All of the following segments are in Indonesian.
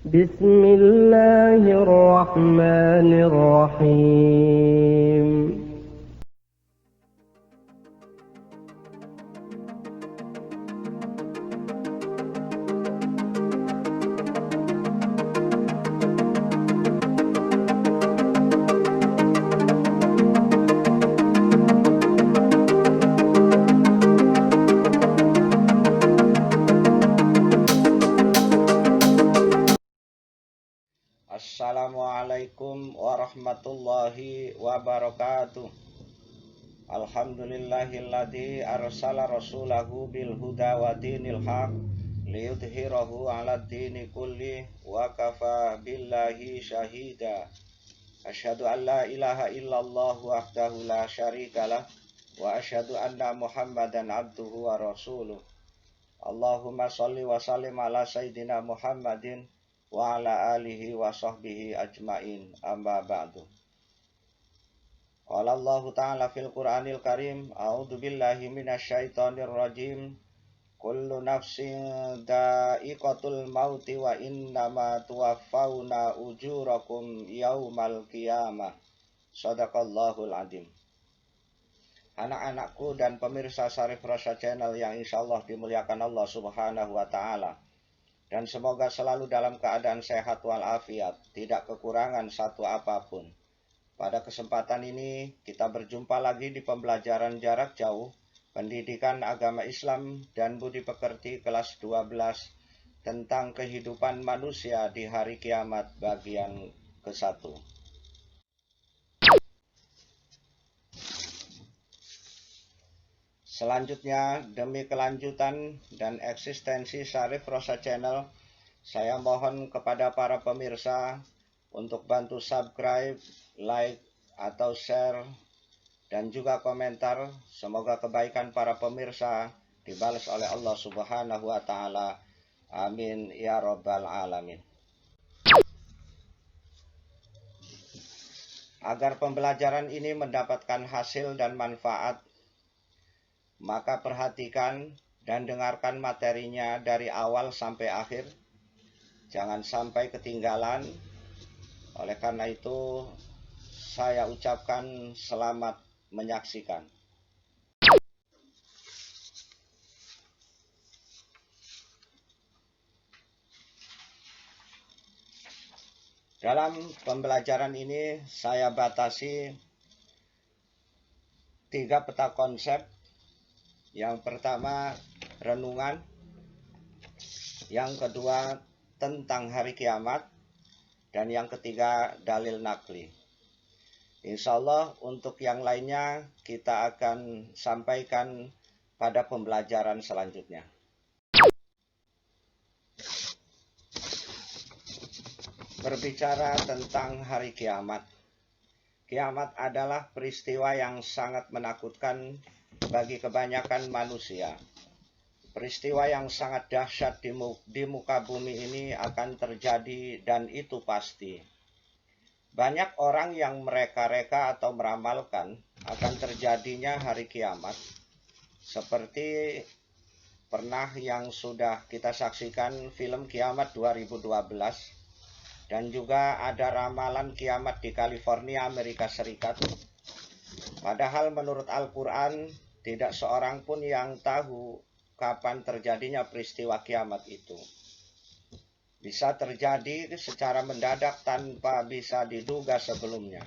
بسم الله الرحمن الرحيم Assalamualaikum warahmatullahi wabarakatuh. Alhamdulillahilladzi arsala rasulahu bil huda wa dinil haq liyudhhirahu 'alad dini kulli wa kafa billahi syahida. Asyhadu an la ilaha illallah wahdahu la syarikalah wa asyhadu anna Muhammadan abduhu wa rasuluh. Allahumma shalli wa sallim ala sayyidina Muhammadin wa ala alihi wa sahbihi ajmain, amma ba'du. Qala Allah ta'ala fil Qur'anil Karim, a'udzu billahi minasyaitonir rajim. Kullu nafsin dha'iqatul mauti wa innama tuwaffawna ujurakum yaumal qiyamah. Shadaqallahul adzim. Anak-anakku dan pemirsa Syarif Rosa Channel yang insyaallah dimuliakan Allah Subhanahu wa ta'ala, dan semoga selalu dalam keadaan sehat walafiat, tidak kekurangan satu apapun. Pada kesempatan ini kita berjumpa lagi di pembelajaran jarak jauh Pendidikan Agama Islam dan Budi Pekerti kelas 12 tentang kehidupan manusia di hari kiamat bagian ke-1. Selanjutnya, demi kelanjutan dan eksistensi Syarif Rosa Channel, saya mohon kepada para pemirsa untuk bantu subscribe, like, atau share, dan juga komentar. Semoga kebaikan para pemirsa dibalas oleh Allah Subhanahu wa ta'ala. Amin ya rabbal alamin. Agar pembelajaran ini mendapatkan hasil dan manfaat, maka perhatikan dan dengarkan materinya dari awal sampai akhir. Jangan sampai ketinggalan. Oleh karena itu, saya ucapkan selamat menyaksikan. Dalam pembelajaran ini, saya batasi 3 peta konsep. Yang pertama, renungan. Yang kedua, tentang hari kiamat. Dan yang ketiga, dalil nakli. Insya Allah untuk yang lainnya kita akan sampaikan pada pembelajaran selanjutnya. Berbicara tentang hari kiamat. Kiamat adalah peristiwa yang sangat menakutkan bagi kebanyakan manusia. Peristiwa yang sangat dahsyat di muka bumi ini akan terjadi, dan itu pasti. Banyak orang yang mereka-reka atau meramalkan akan terjadinya hari kiamat, seperti pernah yang sudah kita saksikan film Kiamat 2012, dan juga ada ramalan kiamat di California, Amerika Serikat. Padahal menurut Al-Quran, tidak seorang pun yang tahu kapan terjadinya peristiwa kiamat itu. Bisa terjadi secara mendadak tanpa bisa diduga sebelumnya.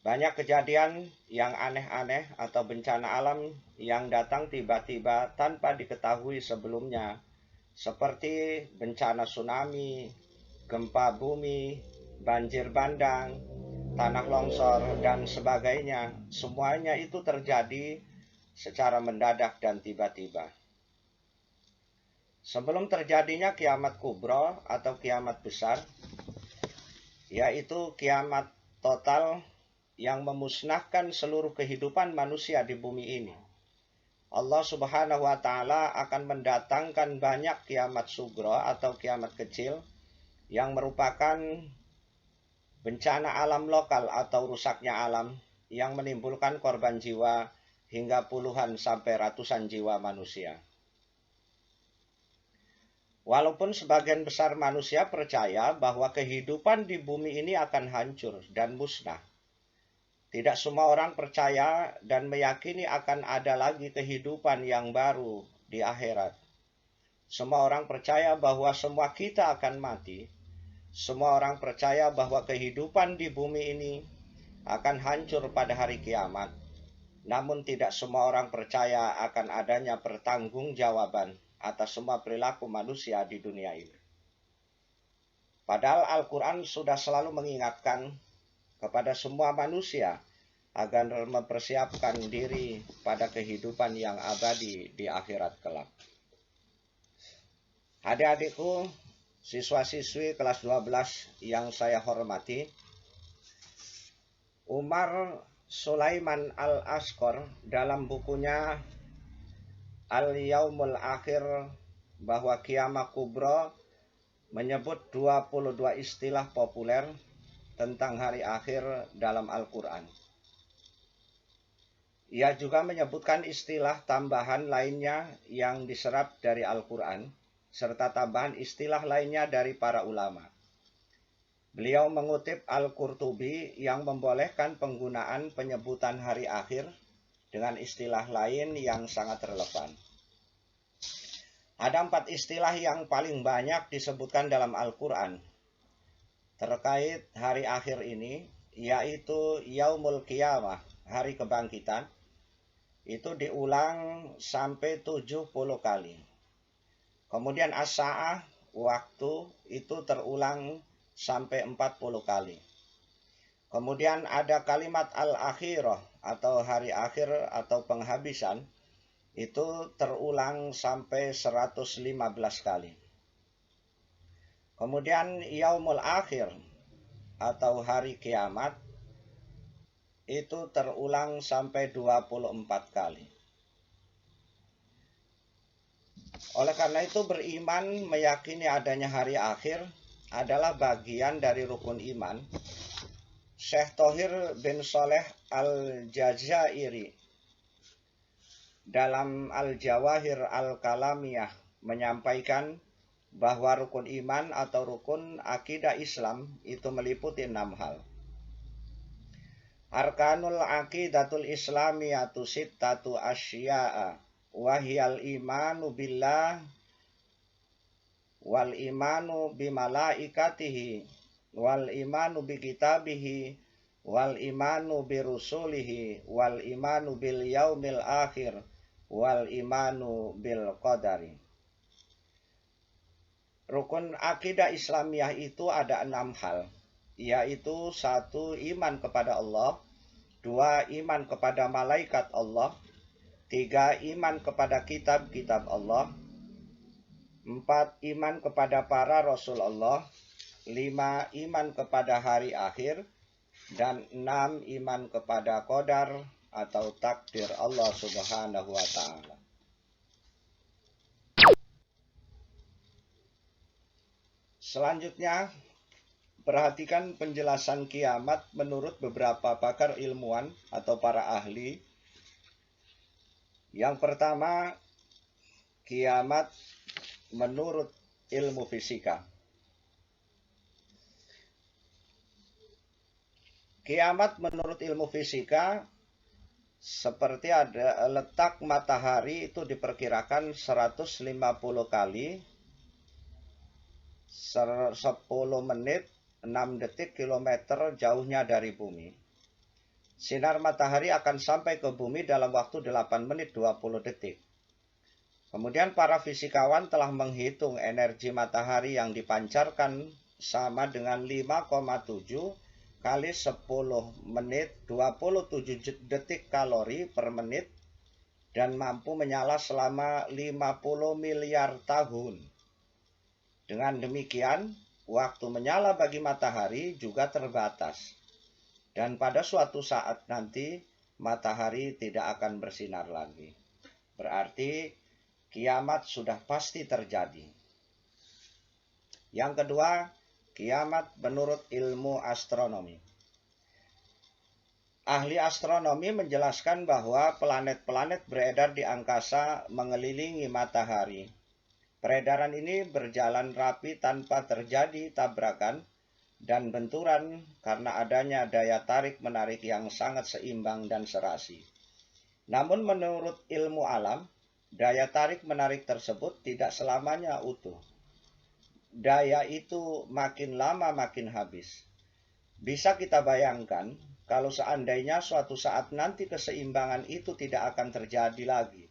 Banyak kejadian yang aneh-aneh atau bencana alam yang datang tiba-tiba tanpa diketahui sebelumnya, seperti bencana tsunami, gempa bumi, banjir bandang, tanah longsor, dan sebagainya. Semuanya itu terjadi secara mendadak dan tiba-tiba. Sebelum terjadinya kiamat kubro atau kiamat besar, yaitu kiamat total yang memusnahkan seluruh kehidupan manusia di bumi ini, Allah Subhanahu wa ta'ala akan mendatangkan banyak kiamat sugro atau kiamat kecil yang merupakan bencana alam lokal atau rusaknya alam yang menimbulkan korban jiwa hingga puluhan sampai ratusan jiwa manusia. Walaupun sebagian besar manusia percaya bahwa kehidupan di bumi ini akan hancur dan musnah, tidak semua orang percaya dan meyakini akan ada lagi kehidupan yang baru di akhirat. Semua orang percaya bahwa semua kita akan mati. Semua orang percaya bahwa kehidupan di bumi ini akan hancur pada hari kiamat. Namun tidak semua orang percaya akan adanya pertanggungjawaban atas semua perilaku manusia di dunia ini. Padahal Al-Quran sudah selalu mengingatkan kepada semua manusia agar mempersiapkan diri pada kehidupan yang abadi di akhirat kelak. Adik-adikku, siswa-siswi kelas 12 yang saya hormati, Umar Sulaiman Al-Ashqar dalam bukunya Al-Yaumul Akhir bahwa Qiyamah Kubra menyebut 22 istilah populer tentang hari akhir dalam Al-Quran. Ia juga menyebutkan istilah tambahan lainnya yang diserap dari Al-Quran, serta tambahan istilah lainnya dari para ulama. Beliau mengutip Al-Qurtubi yang membolehkan penggunaan penyebutan hari akhir dengan istilah lain yang sangat relevan. Ada 4 istilah yang paling banyak disebutkan dalam Al-Quran terkait hari akhir ini, yaitu Yaumul Qiyamah, hari kebangkitan. Itu diulang sampai 70 kali. Kemudian as-sa'ah, waktu, itu terulang sampai 40 kali. Kemudian ada kalimat al-akhirah atau hari akhir atau penghabisan, itu terulang sampai 115 kali. Kemudian yaumul akhir atau hari kiamat, itu terulang sampai 24 kali. Oleh karena itu beriman meyakini adanya hari akhir adalah bagian dari rukun iman. Syekh Thohir bin Sholeh Al-Jazairi dalam Al-Jawahir Al-Kalamiyah menyampaikan bahwa rukun iman atau rukun akidah Islam itu meliputi 6 hal. Arkanul aqidatul islamiyatu sittatu asya'a wahiyal imanu billah wal imanu bimalaikatihi wal imanu bikitabihi wal imanu birusulihi wal imanu bil yaumil akhir wal imanu bil qadari. Rukun akidah Islamiyah itu ada 6 hal, yaitu 1. Iman kepada Allah, 2. Iman kepada malaikat Allah, 3. Iman kepada kitab-kitab Allah, 4. Iman kepada para Rasul Allah, 5. Iman kepada hari akhir, dan 6. Iman kepada qadar atau takdir Allah Subhanahu wa Ta'ala. Selanjutnya, perhatikan penjelasan kiamat menurut beberapa pakar ilmuwan atau para ahli. Yang pertama, kiamat menurut ilmu fisika. Kiamat menurut ilmu fisika seperti ada letak matahari itu diperkirakan 150 kali 10 menit 6 detik kilometer jauhnya dari bumi. Sinar matahari akan sampai ke bumi dalam waktu 8 menit 20 detik. Kemudian para fisikawan telah menghitung energi matahari yang dipancarkan sama dengan 5,7 kali 10 menit 27 detik kalori per menit dan mampu menyala selama 50 miliar tahun. Dengan demikian, waktu menyala bagi matahari juga terbatas. Dan pada suatu saat nanti, matahari tidak akan bersinar lagi. Berarti, kiamat sudah pasti terjadi. Yang kedua, kiamat menurut ilmu astronomi. Ahli astronomi menjelaskan bahwa planet-planet beredar di angkasa mengelilingi matahari. Peredaran ini berjalan rapi tanpa terjadi tabrakan dan benturan karena adanya daya tarik-menarik yang sangat seimbang dan serasi. Namun menurut ilmu alam, daya tarik-menarik tersebut tidak selamanya utuh. Daya itu makin lama makin habis. Bisa kita bayangkan kalau seandainya suatu saat nanti keseimbangan itu tidak akan terjadi lagi,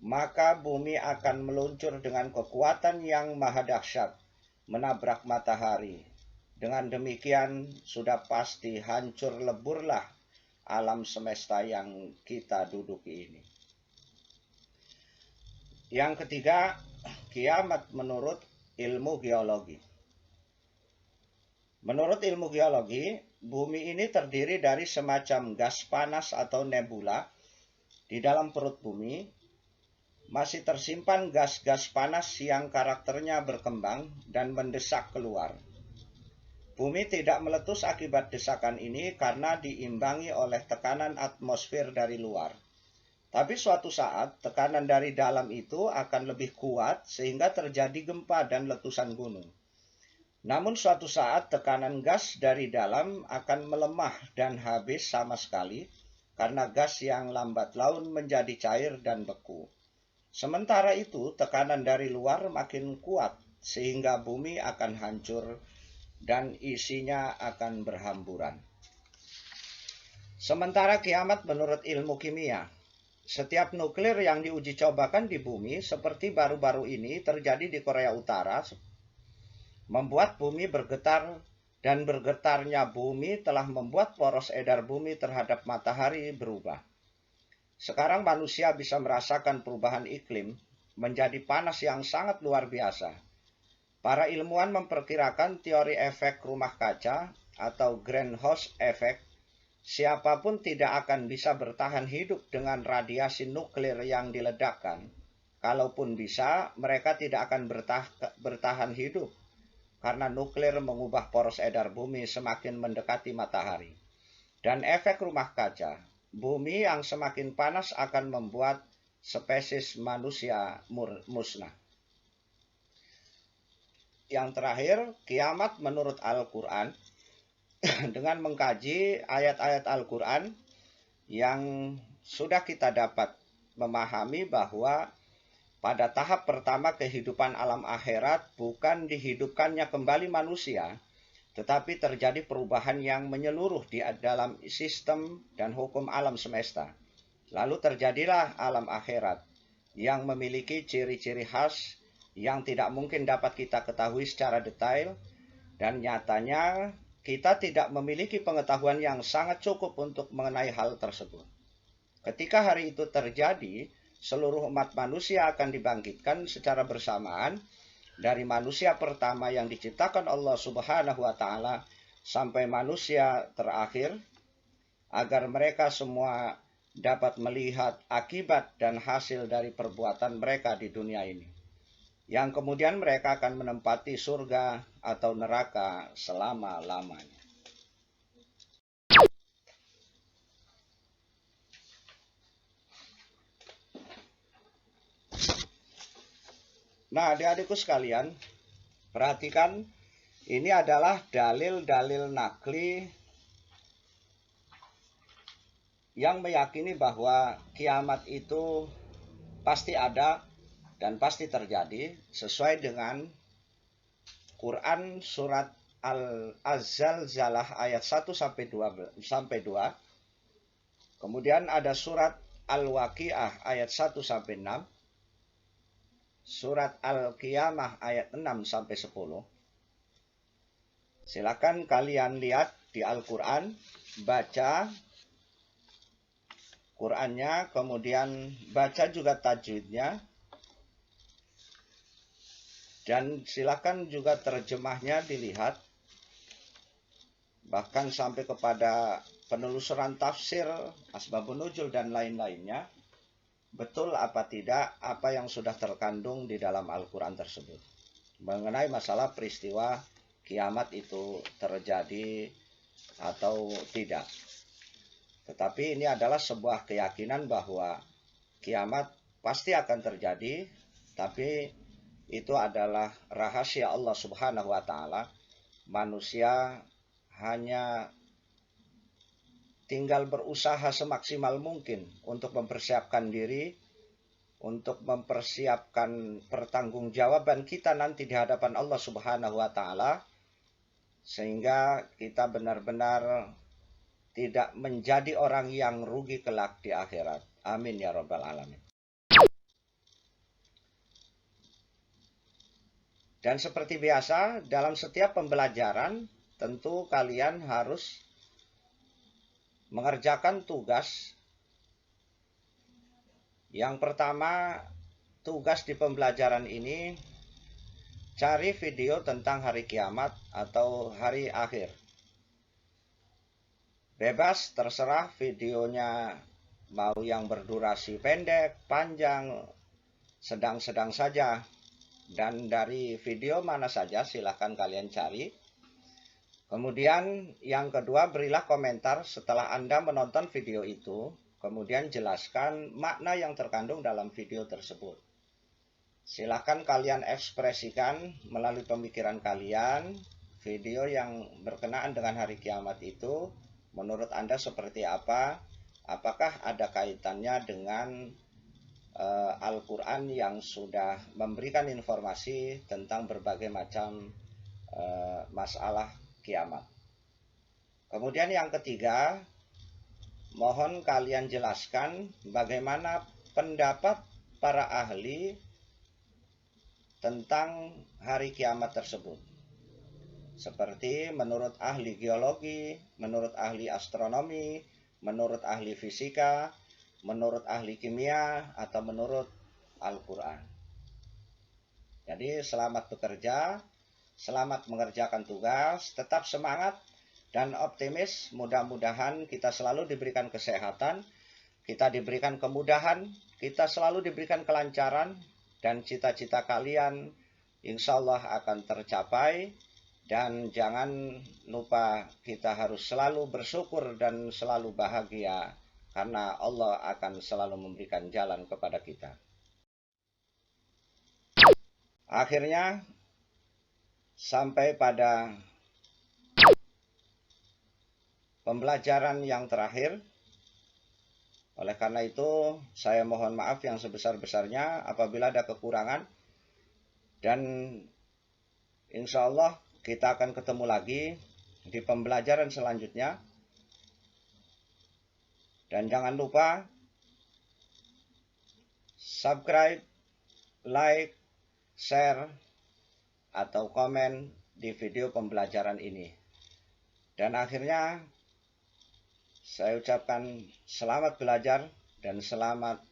maka bumi akan meluncur dengan kekuatan yang maha dahsyat, menabrak matahari. Dengan demikian sudah pasti hancur leburlah alam semesta yang kita duduki ini. Yang ketiga, kiamat menurut ilmu geologi. Menurut ilmu geologi, bumi ini terdiri dari semacam gas panas atau nebula. Di dalam perut bumi masih tersimpan gas-gas panas yang karakternya berkembang dan mendesak keluar. Bumi tidak meletus akibat desakan ini karena diimbangi oleh tekanan atmosfer dari luar. Tapi suatu saat tekanan dari dalam itu akan lebih kuat sehingga terjadi gempa dan letusan gunung. Namun suatu saat tekanan gas dari dalam akan melemah dan habis sama sekali karena gas yang lambat laun menjadi cair dan beku. Sementara itu tekanan dari luar makin kuat sehingga bumi akan hancur dan isinya akan berhamburan. Sementara kiamat menurut ilmu kimia, setiap nuklir yang diuji cobakan di bumi seperti baru-baru ini terjadi di Korea Utara membuat bumi bergetar, dan bergetarnya bumi telah membuat poros edar bumi terhadap matahari berubah. Sekarang manusia bisa merasakan perubahan iklim menjadi panas yang sangat luar biasa. Para ilmuwan memperkirakan teori efek rumah kaca atau greenhouse effect. Siapapun tidak akan bisa bertahan hidup dengan radiasi nuklir yang diledakkan. Kalaupun bisa, mereka tidak akan bertahan hidup karena nuklir mengubah poros edar bumi semakin mendekati matahari. Dan efek rumah kaca, bumi yang semakin panas akan membuat spesies manusia musnah. Yang terakhir, kiamat menurut Al-Quran. Dengan mengkaji ayat-ayat Al-Quran yang sudah kita dapat memahami bahwa pada tahap pertama kehidupan alam akhirat bukan dihidupkannya kembali manusia, tetapi terjadi perubahan yang menyeluruh di dalam sistem dan hukum alam semesta. Lalu terjadilah alam akhirat yang memiliki ciri-ciri khas yang tidak mungkin dapat kita ketahui secara detail, dan nyatanya kita tidak memiliki pengetahuan yang sangat cukup untuk mengenai hal tersebut. Ketika hari itu terjadi, seluruh umat manusia akan dibangkitkan secara bersamaan, dari manusia pertama yang diciptakan Allah Subhanahu wa Ta'ala sampai manusia terakhir, agar mereka semua dapat melihat akibat dan hasil dari perbuatan mereka di dunia ini, yang kemudian mereka akan menempati surga atau neraka selama-lamanya. Nah, adik-adikku sekalian, perhatikan, ini adalah dalil-dalil nakli yang meyakini bahwa kiamat itu pasti ada dan pasti terjadi sesuai dengan Quran surat Al-Zalzalah ayat 1 sampai 2. Kemudian ada surat Al-Waqiah ayat 1 sampai 6. Surat Al-Qiyamah ayat 6 sampai 10. Silakan kalian lihat di Al-Qur'an, baca Qur'annya, kemudian baca juga tajwidnya. Dan silakan juga terjemahnya dilihat, bahkan sampai kepada penelusuran tafsir, asbabun nuzul dan lain-lainnya. Betul apa tidak apa yang sudah terkandung di dalam Al-Quran tersebut mengenai masalah peristiwa kiamat itu terjadi atau tidak. Tetapi ini adalah sebuah keyakinan bahwa kiamat pasti akan terjadi, tapi itu adalah rahasia Allah Subhanahu wa Ta'ala. Manusia hanya tinggal berusaha semaksimal mungkin untuk mempersiapkan diri, untuk mempersiapkan pertanggungjawaban kita nanti di hadapan Allah Subhanahu wa Ta'ala, sehingga kita benar-benar tidak menjadi orang yang rugi kelak di akhirat. Amin ya rabbal alamin. Dan seperti biasa, dalam setiap pembelajaran tentu kalian harus mengerjakan tugas. Yang pertama, tugas di pembelajaran ini, cari video tentang hari kiamat atau hari akhir. Bebas, terserah videonya mau yang berdurasi pendek, panjang, sedang-sedang saja. Dan dari video mana saja silahkan kalian cari. Kemudian yang kedua, berilah komentar setelah Anda menonton video itu. Kemudian jelaskan makna yang terkandung dalam video tersebut. Silahkan kalian ekspresikan melalui pemikiran kalian video yang berkenaan dengan hari kiamat itu. Menurut Anda seperti apa? Apakah ada kaitannya dengan Al-Quran yang sudah memberikan informasi tentang berbagai macam masalah kiamat. Kemudian yang ketiga, mohon kalian jelaskan bagaimana pendapat para ahli tentang hari kiamat tersebut. Seperti menurut ahli geologi, menurut ahli astronomi, menurut ahli fisika, menurut ahli kimia, atau menurut Al-Quran. Jadi selamat bekerja, selamat mengerjakan tugas, tetap semangat dan optimis. Mudah-mudahan kita selalu diberikan kesehatan, kita diberikan kemudahan, kita selalu diberikan kelancaran, dan cita-cita kalian insya Allah akan tercapai. Dan jangan lupa kita harus selalu bersyukur dan selalu bahagia, karena Allah akan selalu memberikan jalan kepada kita. Akhirnya, sampai pada pembelajaran yang terakhir. Oleh karena itu, saya mohon maaf yang sebesar-besarnya apabila ada kekurangan. Dan insya Allah kita akan ketemu lagi di pembelajaran selanjutnya. Dan jangan lupa subscribe, like, share, atau komen di video pembelajaran ini. Dan akhirnya saya ucapkan selamat belajar dan selamat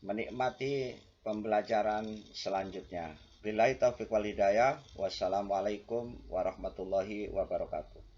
menikmati pembelajaran selanjutnya. Billahi taufiq wal hidayah. Wassalamualaikum warahmatullahi wabarakatuh.